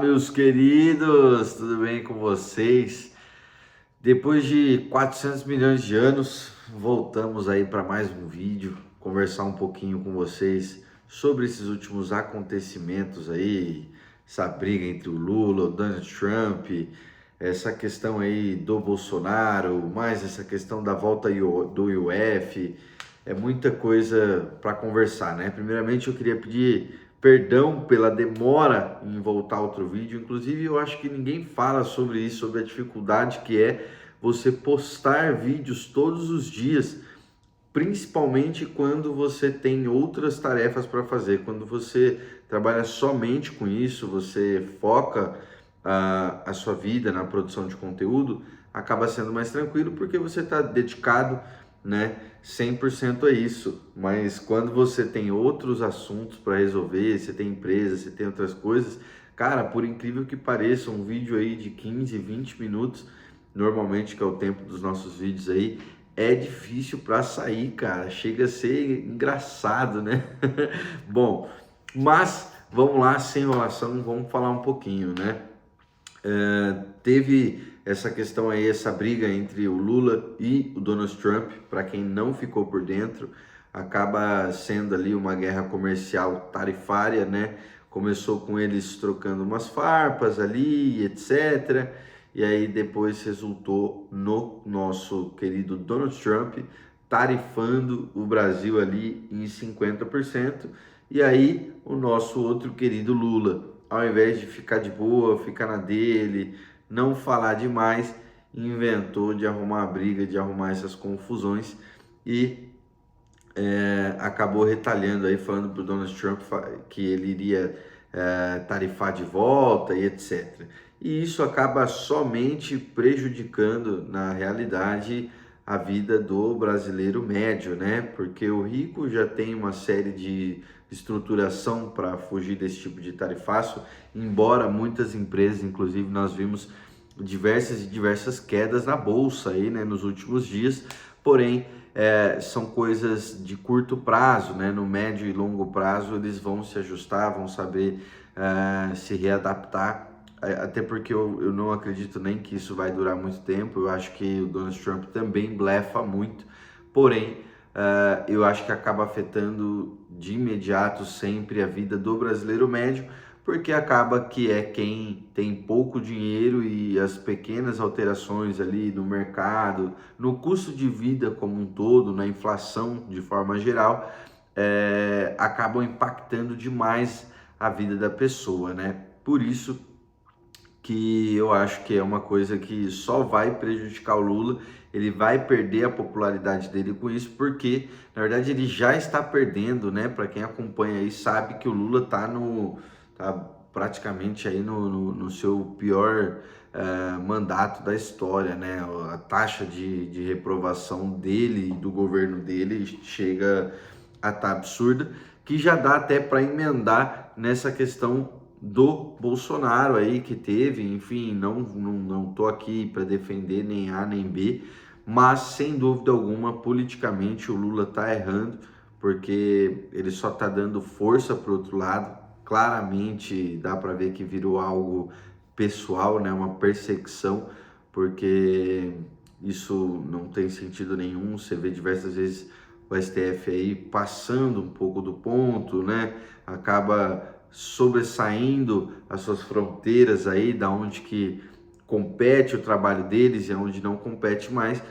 Meus queridos, tudo bem com vocês? Depois de 400 milhões de anos, voltamos aí para mais um vídeo, conversar um pouquinho com vocês sobre esses últimos acontecimentos aí, essa briga entre o Lula, o Donald Trump, essa questão aí do Bolsonaro, mais essa questão da volta do IOF, é muita coisa para conversar, né? Primeiramente eu queria pedir perdão pela demora em voltar outro vídeo. Inclusive, eu acho que ninguém fala sobre isso, sobre a dificuldade que é você postar vídeos todos os dias, principalmente quando você tem outras tarefas para fazer. Quando você trabalha somente com isso, você foca a sua vida na produção de conteúdo, acaba sendo mais tranquilo porque você está dedicado, né, 100% a isso. Mas quando você tem outros assuntos para resolver, você tem empresa, você tem outras coisas, cara, por incrível que pareça, um vídeo aí de 15, 20 minutos, normalmente que é o tempo dos nossos vídeos aí, é difícil para sair, cara. Chega a ser engraçado, né? Bom, mas vamos lá, sem enrolação, vamos falar um pouquinho, né? Teve essa questão aí, essa briga entre o Lula e o Donald Trump. Para quem não ficou por dentro, acaba sendo ali uma guerra comercial tarifária, né? Começou com eles trocando umas farpas ali, etc. E aí depois resultou no nosso querido Donald Trump tarifando o Brasil ali em 50%. E aí o nosso outro querido Lula, ao invés de ficar de boa, ficar na dele, não falar demais, inventou de arrumar a briga, de arrumar essas confusões e acabou retalhando aí, falando para o Donald Trump que ele iria tarifar de volta e etc. E isso acaba somente prejudicando, na realidade, a vida do brasileiro médio, né? Porque o rico já tem uma série de estruturação para fugir desse tipo de tarifaço, embora muitas empresas, inclusive nós vimos diversas quedas na bolsa aí, né, nos últimos dias, porém são coisas de curto prazo, né? No médio e longo prazo eles vão se ajustar, vão saber se readaptar, até porque eu não acredito nem que isso vai durar muito tempo. Eu acho que o Donald Trump também blefa muito, porém eu acho que acaba afetando de imediato sempre a vida do brasileiro médio, porque acaba que é quem tem pouco dinheiro e as pequenas alterações ali no mercado, no custo de vida como um todo, na inflação de forma geral, acabam impactando demais a vida da pessoa, né? Por isso que eu acho que é uma coisa que só vai prejudicar o Lula. Ele vai perder a popularidade dele com isso, porque na verdade ele já está perdendo, né? Para quem acompanha aí sabe que o Lula tá praticamente aí no seu pior mandato da história, né? A taxa de reprovação dele e do governo dele chega a estar absurda, que já dá até para emendar nessa questão do Bolsonaro aí que teve. Enfim, não tô aqui para defender nem A nem B, mas sem dúvida alguma, politicamente o Lula tá errando, porque ele só tá dando força para o outro lado. Claramente dá para ver que virou algo pessoal, né? Uma perseguição, porque isso não tem sentido nenhum. Você vê diversas vezes o STF aí passando um pouco do ponto, né? Acaba sobressaindo as suas fronteiras aí, da onde que compete o trabalho deles e onde não compete mais.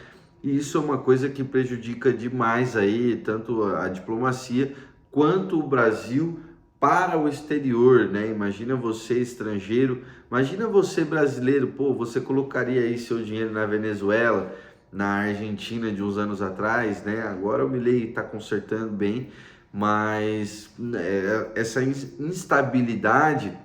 E isso é uma coisa que prejudica demais aí tanto a diplomacia quanto o Brasil para o exterior, né? Imagina você estrangeiro, imagina você brasileiro, pô, você colocaria aí seu dinheiro na Venezuela, na Argentina de uns anos atrás, né? Agora o Milei está consertando bem, mas essa instabilidade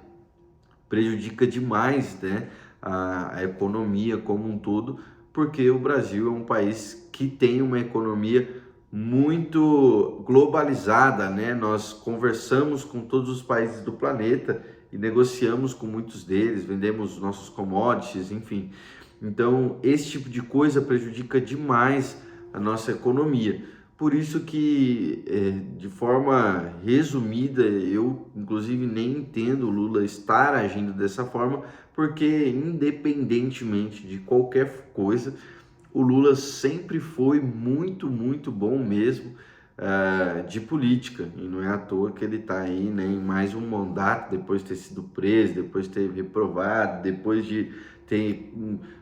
prejudica demais, né, a economia como um todo, porque o Brasil é um país que tem uma economia muito globalizada, né? Nós conversamos com todos os países do planeta e negociamos com muitos deles, vendemos nossos commodities, enfim. Então, esse tipo de coisa prejudica demais a nossa economia. Por isso que, de forma resumida, eu inclusive nem entendo o Lula estar agindo dessa forma, porque independentemente de qualquer coisa, o Lula sempre foi muito, muito bom mesmo de política, e não é à toa que ele está aí, né, em mais um mandato, depois de ter sido preso, depois de ter reprovado, depois de ter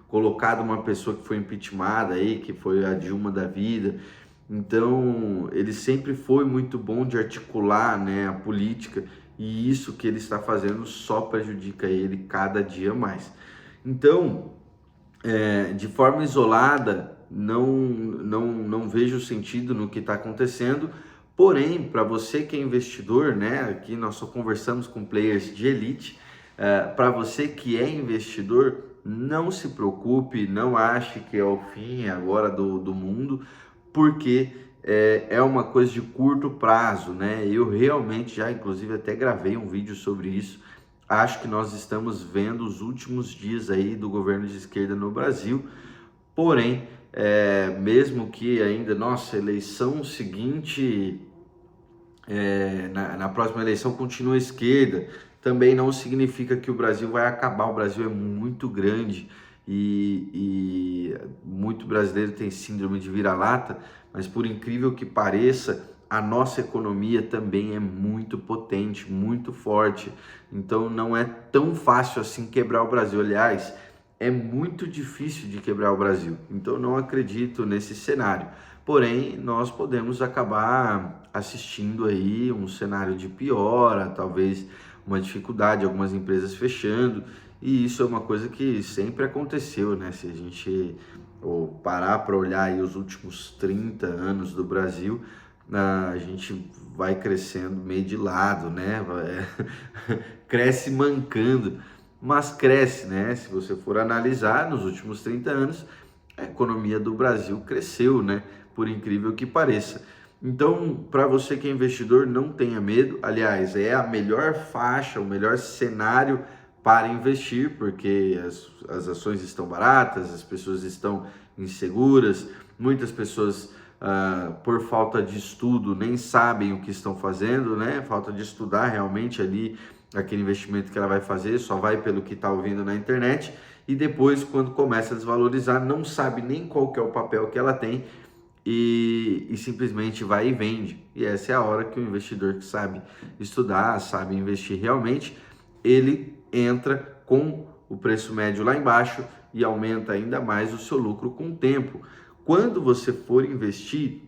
colocado uma pessoa que foi impeachmentada aí, que foi a Dilma da vida. Então, ele sempre foi muito bom de articular, né, a política, e isso que ele está fazendo só prejudica ele cada dia mais. Então, de forma isolada, não vejo sentido no que está acontecendo. Porém, para você que é investidor, né, aqui nós só conversamos com players de elite, para você que é investidor, não se preocupe, não ache que é o fim agora do mundo, porque é uma coisa de curto prazo, né? Eu realmente já, inclusive, até gravei um vídeo sobre isso. Acho que nós estamos vendo os últimos dias aí do governo de esquerda no Brasil, porém, mesmo que ainda, nossa, eleição seguinte, na próxima eleição continua a esquerda, também não significa que o Brasil vai acabar. O Brasil é muito grande e muito brasileiro tem síndrome de vira-lata, mas por incrível que pareça, a nossa economia também é muito potente, muito forte. Então não é tão fácil assim quebrar o Brasil. Aliás, é muito difícil de quebrar o Brasil. Então não acredito nesse cenário. Porém, nós podemos acabar assistindo aí um cenário de piora, talvez uma dificuldade, algumas empresas fechando. E isso é uma coisa que sempre aconteceu, né? Se a gente parar para olhar aí os últimos 30 anos do Brasil, a gente vai crescendo meio de lado, né? Cresce mancando, mas cresce, né? Se você for analisar, nos últimos 30 anos, a economia do Brasil cresceu, né? Por incrível que pareça. Então, para você que é investidor, não tenha medo. Aliás, é a melhor faixa, o melhor cenário para investir, porque as ações estão baratas, as pessoas estão inseguras, muitas pessoas, por falta de estudo, nem sabem o que estão fazendo, né? Falta de estudar realmente ali aquele investimento que ela vai fazer, só vai pelo que está ouvindo na internet, e depois, quando começa a desvalorizar, não sabe nem qual que é o papel que ela tem, e simplesmente vai e vende. E essa é a hora que o investidor que sabe estudar, sabe investir realmente, ele entra com o preço médio lá embaixo e aumenta ainda mais o seu lucro com o tempo. Quando você for investir,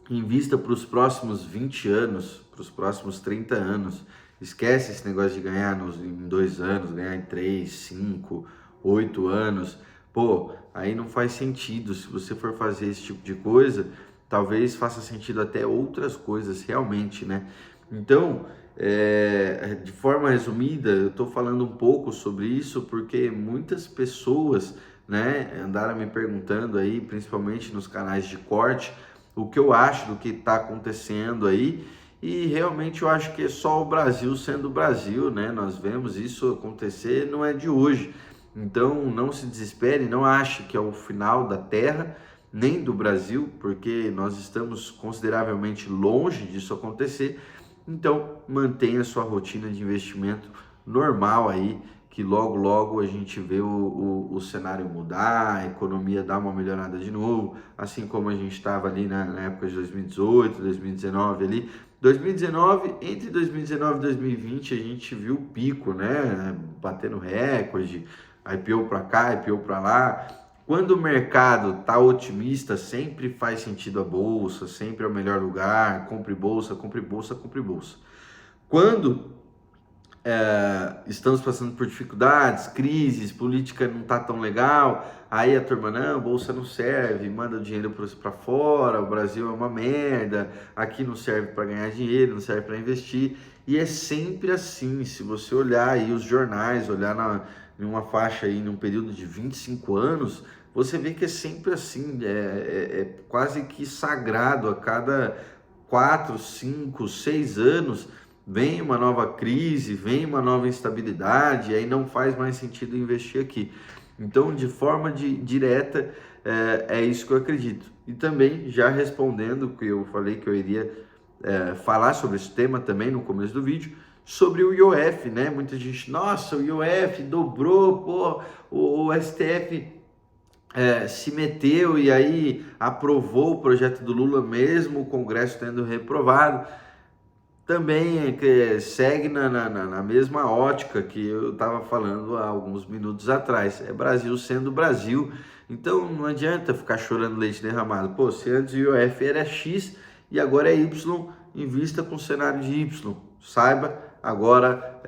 invista para os próximos 20 anos, para os próximos 30 anos. Esquece esse negócio de ganhar em 2 anos, ganhar em 3, 5, 8 anos. Pô, aí não faz sentido. Se você for fazer esse tipo de coisa, talvez faça sentido até outras coisas realmente, né? Então, de forma resumida, eu estou falando um pouco sobre isso porque muitas pessoas, né, andaram me perguntando aí, principalmente nos canais de corte, o que eu acho do que está acontecendo aí, e realmente eu acho que é só o Brasil sendo o Brasil, né? Nós vemos isso acontecer, não é de hoje. Então não se desespere, não ache que é o final da Terra, nem do Brasil, porque nós estamos consideravelmente longe disso acontecer. Então mantenha sua rotina de investimento normal aí, que logo logo a gente vê o cenário mudar, a economia dar uma melhorada de novo, assim como a gente estava ali na época de 2018, 2019 ali. 2019, entre 2019 e 2020 a gente viu o pico, né? Batendo recorde, IPO para cá, IPO para lá. Quando o mercado está otimista, sempre faz sentido a bolsa, sempre é o melhor lugar, compre bolsa, compre bolsa, compre bolsa. Quando estamos passando por dificuldades, crises, política não está tão legal, aí a turma, não, bolsa não serve, manda o dinheiro para fora, o Brasil é uma merda, aqui não serve para ganhar dinheiro, não serve para investir, e é sempre assim. Se você olhar aí os jornais, olhar em uma faixa aí, num período de 25 anos, você vê que é sempre assim, é quase que sagrado. A cada 4, 5, 6 anos, vem uma nova crise, vem uma nova instabilidade, aí não faz mais sentido investir aqui. Então, de forma direta, é isso que eu acredito. E também, já respondendo, que eu falei que eu iria falar sobre esse tema também no começo do vídeo, sobre o IOF, né? Muita gente, nossa, o IOF dobrou, pô, o STF se meteu e aí aprovou o projeto do Lula mesmo, o Congresso tendo reprovado. Também segue na mesma ótica que eu estava falando há alguns minutos atrás. É Brasil sendo Brasil. Então não adianta ficar chorando leite derramado. Pô, se antes o IOF era X e agora é Y, invista com o cenário de Y. Saiba agora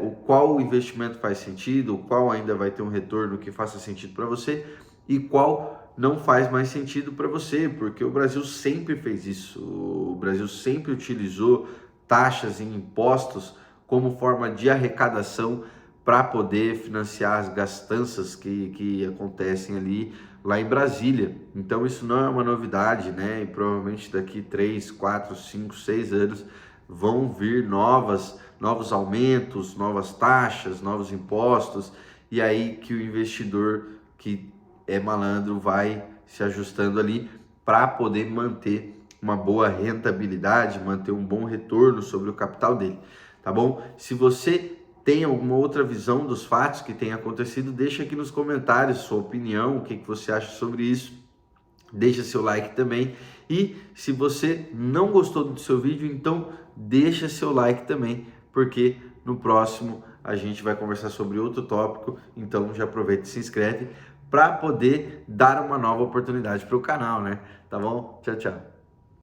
o qual investimento faz sentido, o qual ainda vai ter um retorno que faça sentido para você e qual não faz mais sentido para você, porque o Brasil sempre fez isso. O Brasil sempre utilizou taxas e impostos como forma de arrecadação para poder financiar as gastanças que acontecem ali lá em Brasília. Então isso não é uma novidade, né? E provavelmente daqui 3, 4, 5, 6 anos vão vir novos aumentos, novas taxas, novos impostos, e aí que o investidor que é malandro vai se ajustando ali para poder manter uma boa rentabilidade, manter um bom retorno sobre o capital dele, tá bom? Se você tem alguma outra visão dos fatos que tem acontecido, deixa aqui nos comentários sua opinião, o que você acha sobre isso, deixa seu like também, e se você não gostou do seu vídeo, então deixa seu like também, porque no próximo a gente vai conversar sobre outro tópico, então já aproveita e se inscreve para poder dar uma nova oportunidade para o canal, né? Tá bom? Tchau, tchau.